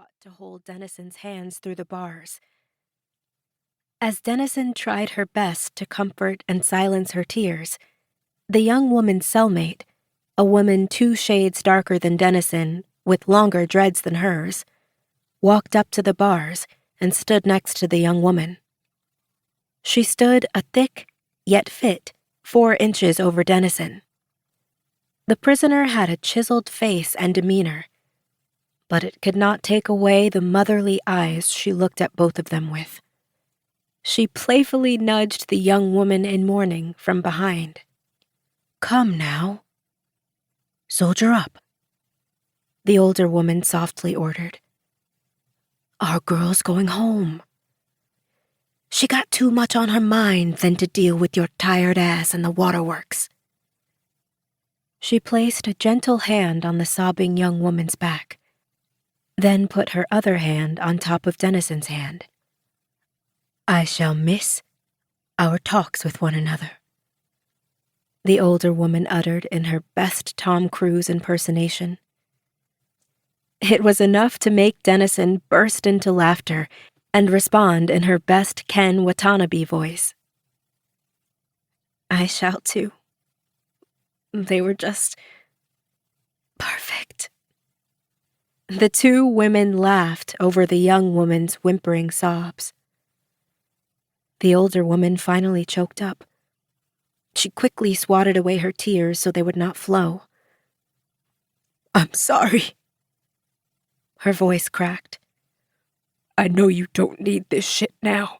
fought to hold Dennison's hands through the bars. As Dennison tried her best to comfort and silence her tears, the young woman's cellmate, a woman 2 shades darker than Dennison, with longer dreads than hers, walked up to the bars and stood next to the young woman. She stood a thick, yet fit, 4 inches over Dennison. The prisoner had a chiseled face and demeanor, but it could not take away the motherly eyes she looked at both of them with. She playfully nudged the young woman in mourning from behind. "Come now. Soldier up," the older woman softly ordered. "Our girl's going home. She got too much on her mind than to deal with your tired ass in the waterworks." She placed a gentle hand on the sobbing young woman's back, then put her other hand on top of Dennison's hand. "I shall miss our talks with one another," the older woman uttered in her best Tom Cruise impersonation. It was enough to make Dennison burst into laughter and respond in her best Ken Watanabe voice. "I shall too. They were just perfect." The 2 women laughed over the young woman's whimpering sobs. The older woman finally choked up. She quickly swatted away her tears so they would not flow. "I'm sorry." Her voice cracked. "I know you don't need this shit now."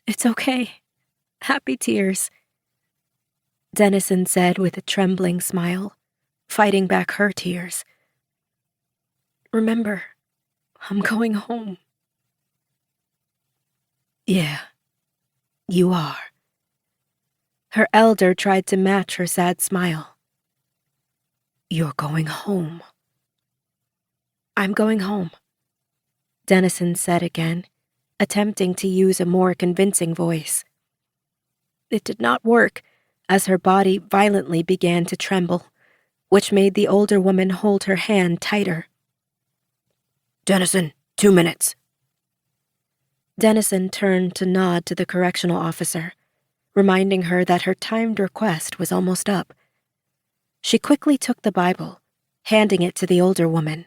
"It's okay. Happy tears," Dennison said with a trembling smile, fighting back her tears. "Remember, I'm going home." "Yeah, you are." Her elder tried to match her sad smile. "You're going home." "I'm going home," Dennison said again, attempting to use a more convincing voice. It did not work, as her body violently began to tremble, which made the older woman hold her hand tighter. "Dennison, 2 minutes." Dennison turned to nod to the correctional officer, reminding her that her timed request was almost up. She quickly took the Bible, handing it to the older woman.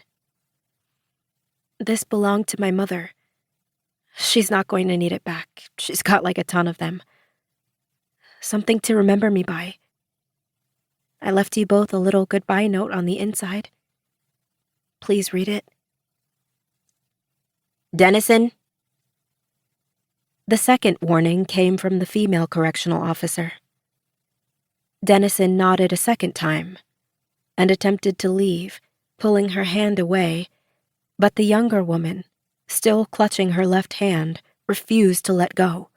"This belonged to my mother. She's not going to need it back. She's got like a ton of them. Something to remember me by. I left you both a little goodbye note on the inside. Please read it." "Dennison?" The second warning came from the female correctional officer. Dennison nodded a second time and attempted to leave, pulling her hand away, but the younger woman, still clutching her left hand, refused to let go.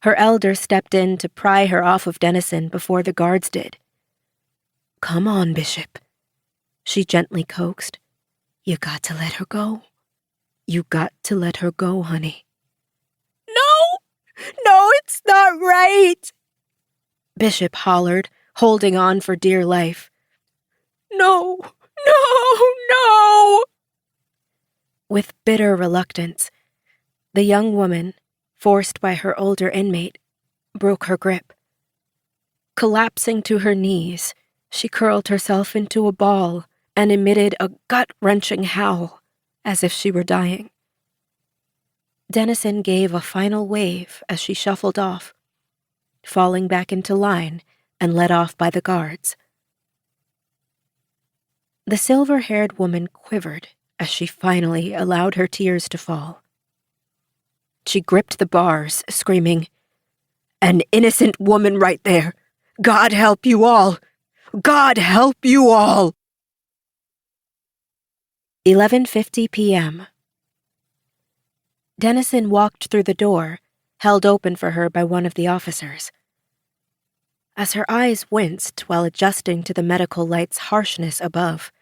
Her elder stepped in to pry her off of Dennison before the guards did. "Come on, Bishop," she gently coaxed. "You got to let her go. You got to let her go, honey." "No, it's not right," Bishop hollered, holding on for dear life. "No, no." With bitter reluctance, the young woman, forced by her older inmate, broke her grip. Collapsing to her knees, she curled herself into a ball and emitted a gut-wrenching howl, as if she were dying. Dennison gave a final wave as she shuffled off, falling back into line and led off by the guards. The silver-haired woman quivered as she finally allowed her tears to fall. She gripped the bars, screaming, "An innocent woman right there! God help you all! God help you all!" 11:50 p.m. Dennison walked through the door, held open for her by one of the officers. As her eyes winced while adjusting to the medical light's harshness above,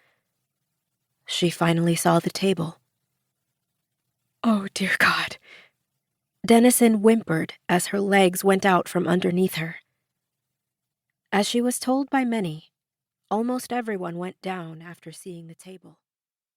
she finally saw the table. "Oh, dear God." Dennison whimpered as her legs went out from underneath her. As she was told by many, almost everyone went down after seeing the table.